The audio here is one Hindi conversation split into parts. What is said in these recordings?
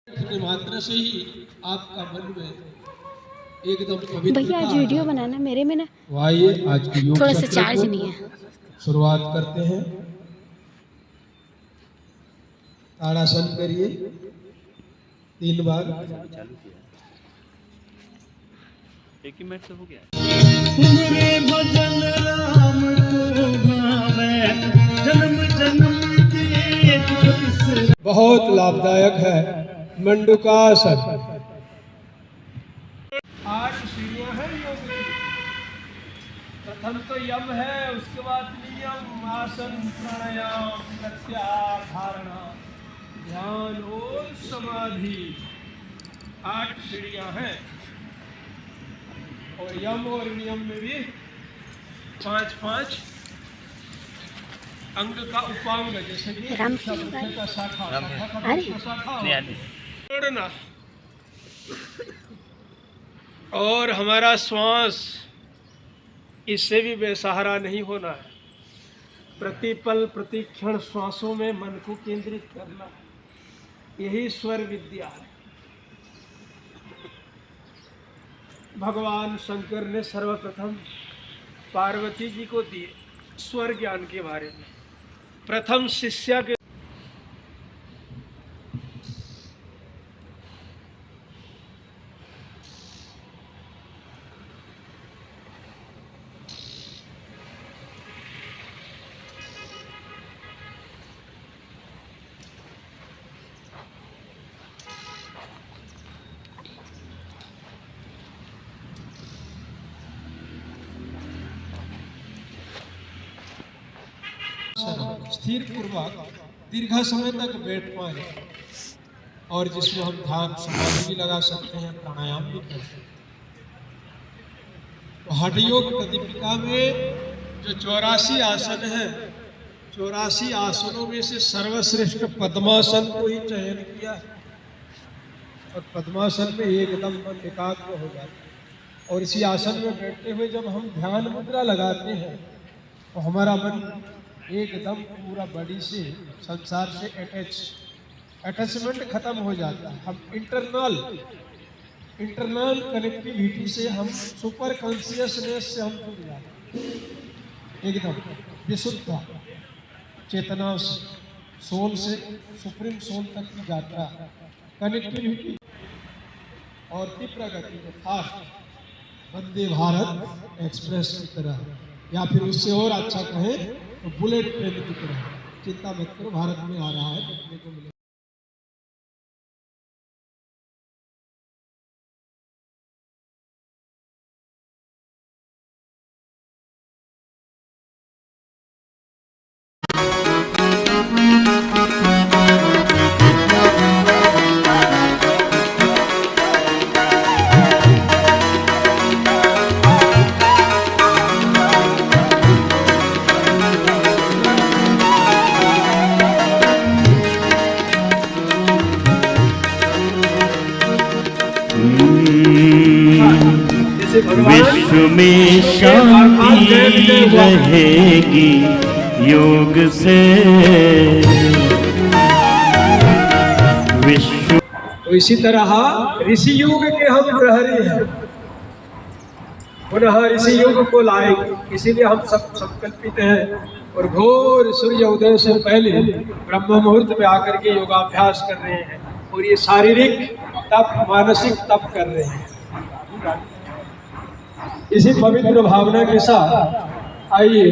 मात्र से ही आपका मन में एकदम पवित्र। भैया आज वीडियो बनाना मेरे में ना। आइए आज की योग थोड़ा सा चार्ज नहीं है। शुरुआत करते हैं। ताड़ासन करिए 3 बार। एक ही मिनट से हो गया। बहुत लाभदायक है मंडूकासन। 8 सीढ़ियां हैं योग की। प्रथम तो यम है, उसके बाद नियम, आसन, प्राणायाम, प्रत्याहार, धारणा, ध्यान और समाधि। 8 सीढ़ियां हैं और यम और नियम में भी 5-5 अंग का उपांग, जैसे कि का शाखा छोड़ना और हमारा श्वास, इससे भी बेसहारा नहीं होना है। प्रतिपल प्रतिक्षण श्वासों में मन को केंद्रित करना, यही स्वर विद्या है। भगवान शंकर ने सर्वप्रथम पार्वती जी को दिए स्वर ज्ञान के बारे में। प्रथम शिष्या के स्थिर पूर्वक दीर्घ समय तक बैठ पाए और जिसमें हम ध्यान समाधि भी लगा सकते हैं, प्राणायाम भी कर सकते हैं। तो हठ योग प्रतिपिका में जो 84 आसन है, 84 आसनों में से सर्वश्रेष्ठ पद्मासन को ही चयन किया है और पद्मासन में एकदम मन एकाग्र हो जाता है। और इसी आसन में बैठते हुए जब हम ध्यान मुद्रा लगाते हैं तो हमारा मन एकदम पूरा बॉडी से, संसार से अटैचमेंट खत्म हो जाता है। हम इंटरनल कनेक्टिविटी से, हम सुपर कॉन्शियसनेस से हम जुड़ जाते हैं, एकदम विशुद्ध चेतना से, सोल से सुप्रीम सोल तक की यात्रा, कनेक्टिविटी और तीव्र गति में फास्ट वंदे भारत एक्सप्रेस की तरह, या फिर उससे और अच्छा कहें तो बुलेट ट्रेन की तरह। चिंता मत करो, भारत में आ रहा है, देखने को मिलेगा। विश्व में शांति रहेगी योग से। विश्व तो इसी तरह ऋषि योग के हम प्रहरी हैं, पुनः ऋषि योग को लाएंगे। इसीलिए हम सब संकल्पित हैं और घोर सूर्य उदय से पहले ब्रह्म मुहूर्त में आकर के योगाभ्यास कर रहे हैं और ये शारीरिक तप, मानसिक तप कर रहे हैं। इसी पवित्र भावना के साथ आइए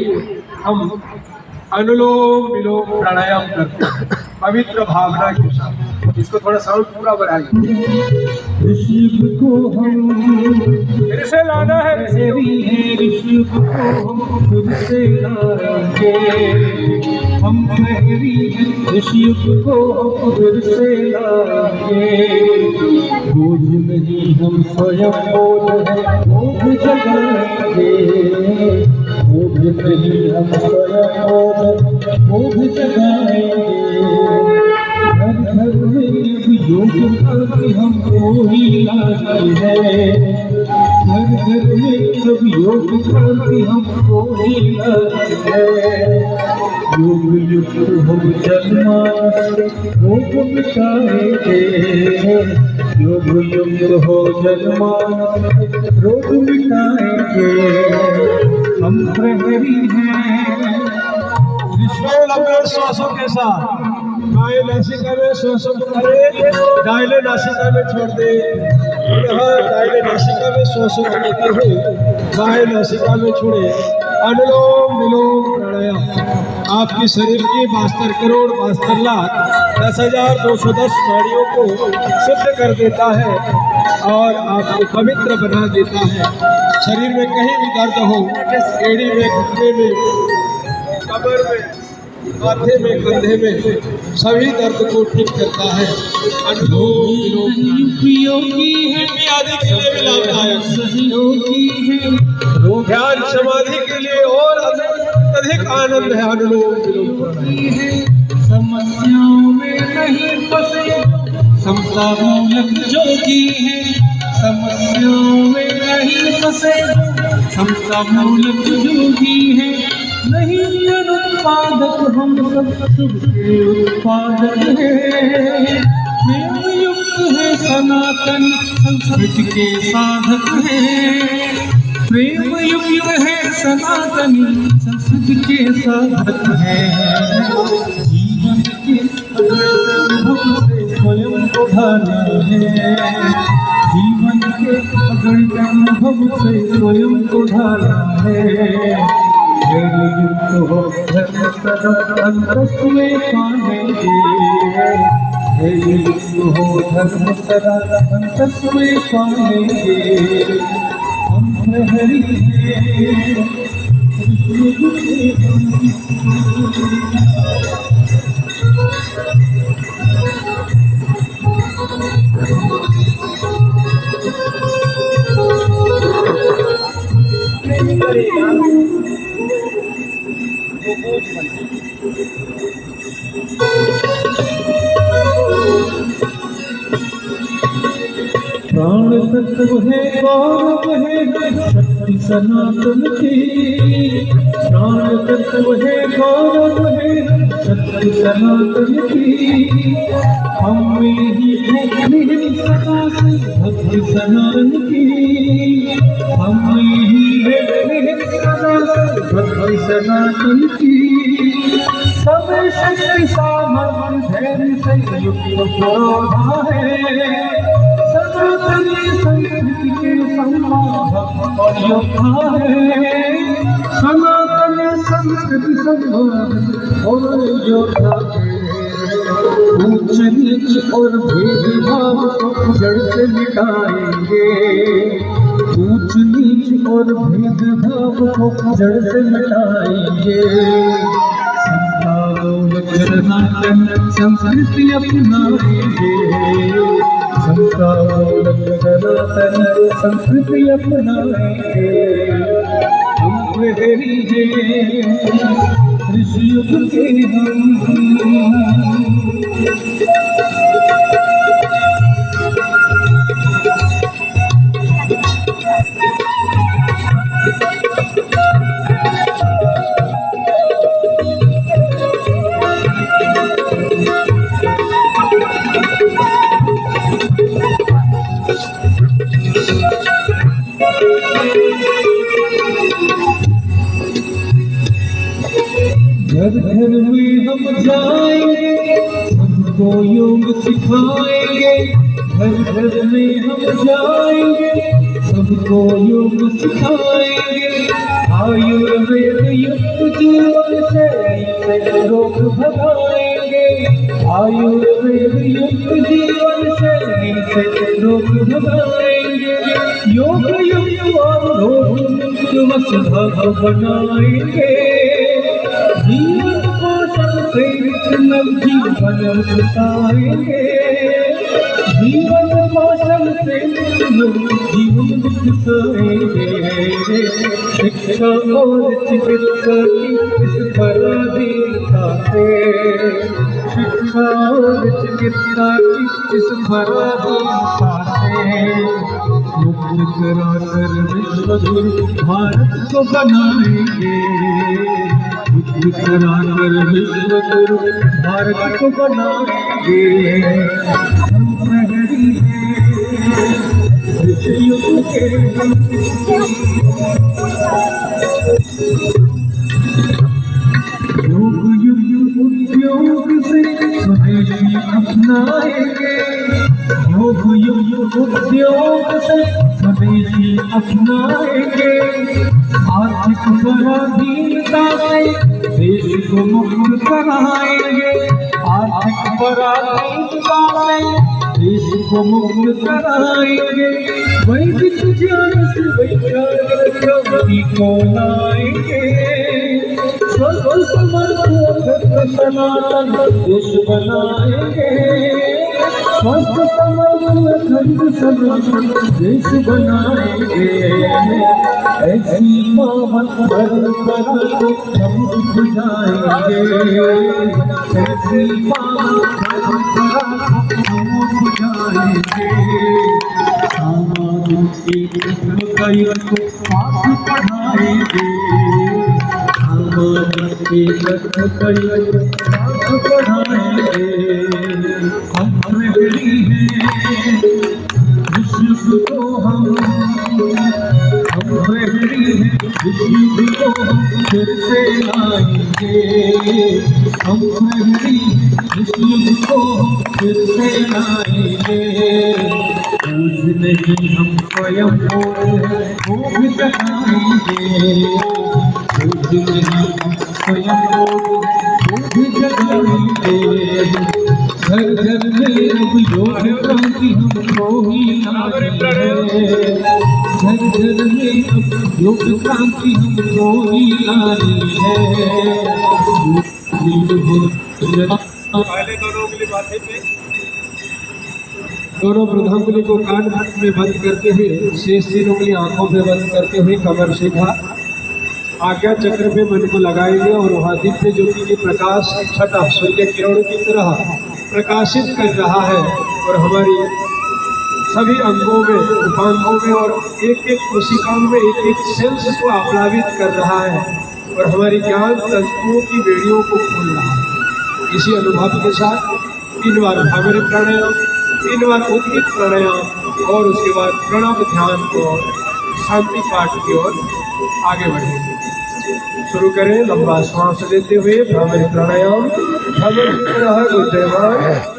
हम अनुलोम विलोम प्राणायाम करते हैं, पवित्र भावना के साथ। इसको थोड़ा साउंड पूरा बढ़ाइए। शिव को हम फिर से लाना है, शिव को फिर से लाएंगे हम, शिव को फिर से लाएंगे। बोझ नहीं हम स्वयं बोझ है, बोझ जगाएंगे। बोझ नहीं हम स्वयं बोझ जगाएंगे। घर घर में योग करके हमको ही लाती है, घर घर में सब योग करके हमको ही लाती है। योग युक्त हम जन्मा रोग मिटाएंगे, युग युग हो जनमानस रोग मिटाएंगे, हम प्रहरी हैं। विश्व लंबे श्वासों के साथ गाय नासिका में श्वासों करे, दाहिने नासिका में छोड़ दे। दाहिने नासिका में श्वासों को लेते हुए बाएं नासिका में छोड़े। अनुलोम विलोम प्राणायाम आपके शरीर की 72 करोड़ 72 लाख 10,210 नाड़ियों को शुद्ध कर देता है और आपको पवित्र बना देता है। शरीर में कहीं भी दर्द हो, एड़ी में, घुटने में, कमर में, माथे में, कंधे में, सभी दर्द को ठीक करता है। अनुलोम विलोम योगी है आदि के लिए भी लाभदायक, सहयोगी है, ध्यान समाधि के लिए और अधिक आनंद है। अनुलोम विलोम प्राणायाम है, समस्याओं में नहीं फंसे, समता मूलक जोगी है। समस्याओं में नहीं फंसे, समता मूलक जोगी है। नहीं अनुत्पादक हम सब शुभ के उत्पादक है। प्रेम युक्त है सनातन संस्कृति के साधक है। प्रेम युक्त है सनातनी संस्कृति के साधक है। जीवन के अनुभव से स्वयं को ढाना है। जीवन के अनुभव से स्वयं को ढाना है। युक्त हो धर्म सदा अंतस में पाएंगे। युक्त हो धर्म सदा अंतस में पाएंगे। हम प्रहरी हैं, प्राण तत्व है गौरव है शक्ति सनातन की। प्राण तत्व है गौरव है शक्ति सनातन की। हम में ही है निहित सदा से भक्ति सनातन की। हम में ही है निहित सदा से भक्ति सनातन की। समय शक्ति सामर्थ्य धैर्य से युक्त पौधा है। सनातनी संस्कृति के सम्मान और योद्धा है। सनातनी संस्कृति सम्मान और योद्धा है। ऊंच नीच और भेदभाव को जड़ से मिटाएंगे। ऊंच नीच और भेदभाव को जड़ से मिटाएंगे। सनातन संस्कृति अपनाएंगे। सनातन संस्कृति अपनाएंगे। हम प्रहरी हैं ऋषि युग के हम। घर घर में हम जाएंगे, सबको योग सिखाएंगे। घर घर में हम जाएंगे, सबको योग सिखाएंगे। आयुर्वेद युक्त जीवन से रोग भगाएंगे। आयुर्वेद युक्त जीवन से रोग भगाएंगे। योग युक्त और रोग मुक्त वसुधा बनाएंगे। जीवन पोषण से नवजीवन बसाएंगे। जीवन पोषण से जीवन बसाएंगे। शिक्षा और चिकित्सा की इस पराधीनता से। शिक्षा और चिकित्सा की इस पराधीनता से मुक्त कराकर विश्व गुरु भारत को बनाएंगे। कराकर विश्व गुरु भारत को बनाएंगे। हम प्रहरी हैं योग युग उद्योग से स्वदेशी अपनाएंगे, योग युग उद्योग से स्वदेशी अपनाएंगे, आर्थिक पराधीनता से देश को मुक्त कराएंगे, आर्थिक पराधीनता से देश को मुक्त कराएंगे, वैदिक ज्ञान से वैज्ञानिक प्रगति को लाएंगे, स्वस्थ समर्थ सनातन देश बनाएंगे, स्वस्थ समर्थ सनातन देश बनाएंगे, ऐसी पावन परंपरा को हम बुझाएंगे, ऐसी पावन परंपरा को हम बुझाएंगे, सामाजिक एकता को पाठ पढ़ाएंगे, पढ़ाएंगे, हम प्रहरी हैं विश्व को हम प्रहरी हैं विश्व को हम फिर से लाएंगे, हम प्रहरी विश्व को हम फिर से लाएंगे, पूज नहीं हम स्वयं को भी जगाएंगे, स्वयं को जगाएंगे, घर घर में अब योग क्रांति हमको ही लानी है, घर घर में अब योग क्रांति हमको ही लानी है, पहले दोनों उंगली माथे पे, दोनों वृद्धांगुली को कान में बंद करते हुए, शेष 3 उंगली आंखों में बंद करते हुए कमर सीधा, आज्ञा चक्र में मन को लगाएंगे और वहाँ दिव्य ज्योति की प्रकाश छटा सूर्य किरणों की तरह प्रकाशित कर रहा है और हमारी सभी अंगों में, उपांगों में और एक एक कोशिकाओं में एक एक सेल्स को आप्लावित कर रहा है और हमारी ज्ञान तंतुओं की बेड़ियों को खोल रहा है। इसी अनुभव के साथ 3 बार भ्रामरी प्राणायाम, 3 बार उद्गीत प्राणायाम और उसके बाद प्रणव ध्यान और शांति पाठ की ओर आगे बढ़ेंगे। शुरू करें लंबा श्वास लेते हुए भ्रामरी प्राणायाम। भ्रामरी की तरह गुंजयमान,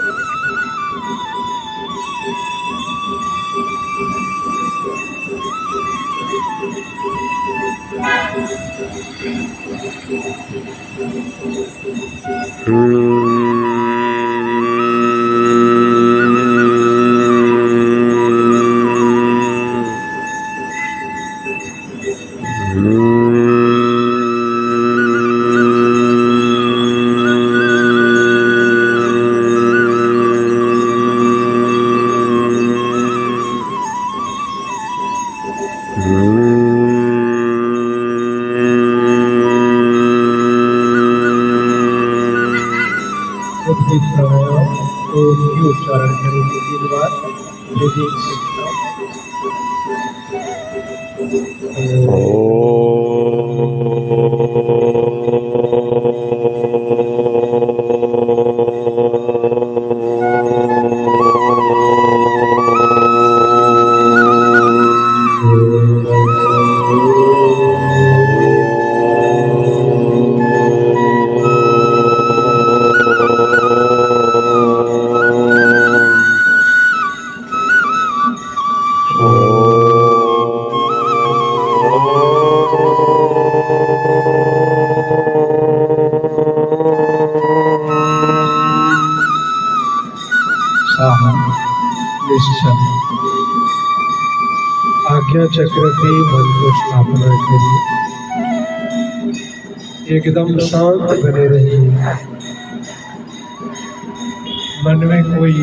उच्चारण करेंगे 3 बार। आज्ञा चक्र के मन को स्थापना करिए, एकदम शांत बने रहिए, मन में कोई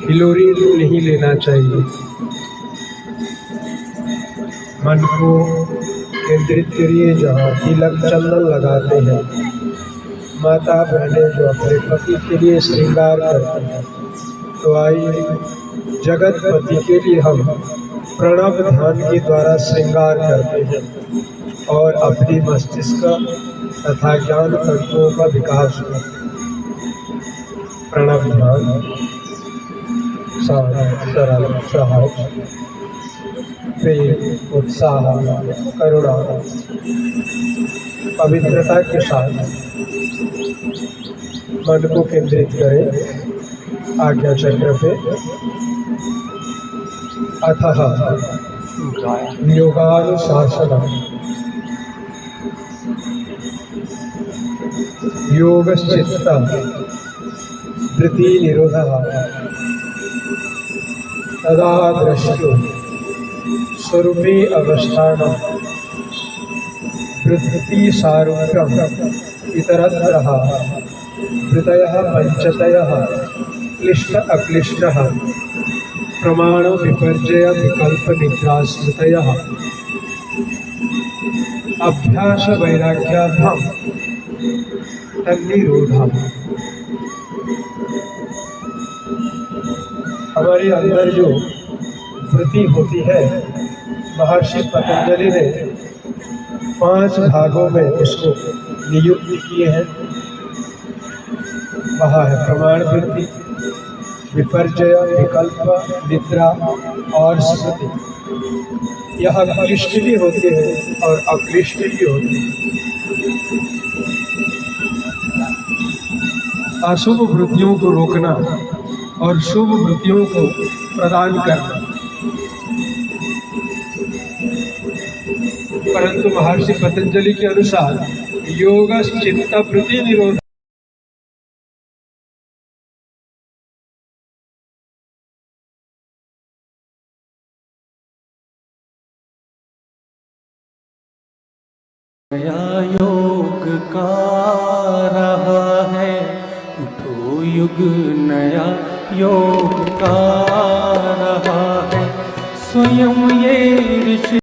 हिलोरी नहीं लेना चाहिए, मन को केंद्रित करिए जहाँ तिलक चंदन लगाते हैं माता बहनें जो अपने पति के लिए श्रृंगार करते हैं। तो आइए जगत पति के लिए हम प्रणव ध्यान के द्वारा श्रृंगार करते हैं और अपनी मस्तिष्क तथा ज्ञान तंत्रों का विकास करते हैं। प्रणव ध्यान सरल सहज प्रेम, उत्साह, करुणा, पवित्रता के साथ मन को केंद्रित करें आज्ञा चक्र पे। अतः योगानुशासनम् योगश्चित्त वृत्ति निरोधः तदा द्रष्टु स्वरूपे अवस्थानं वृत्ति सारूप्यम् इतरत्रः वृत्तयः पञ्चतयः क्लिष्ट अक्लिष्टः प्रमाण विपर्जय विकल्प निद्रा स्मृतयः अभ्यास वैराग्याभ्याम तन्निरोधः। हमारे अंदर जो वृत्ति होती है, महर्षि पतंजलि ने 5 भागों में उसको नियुक्त किए हैं। वह है प्रमाण वृत्ति, विपर्जय, विकल्प, निद्रा और स्मृति। यह क्लिष्ट भी होते हैं और अक्लिष्ट भी होते हैं। अशुभ वृत्तियों को रोकना और शुभ वृत्तियों को प्रदान करना। परंतु महर्षि पतंजलि के अनुसार योग चित्त वृत्ति निरोध नया योग का रहा है, उठो युग नया योग का रहा है, स्वयं ये ऋषि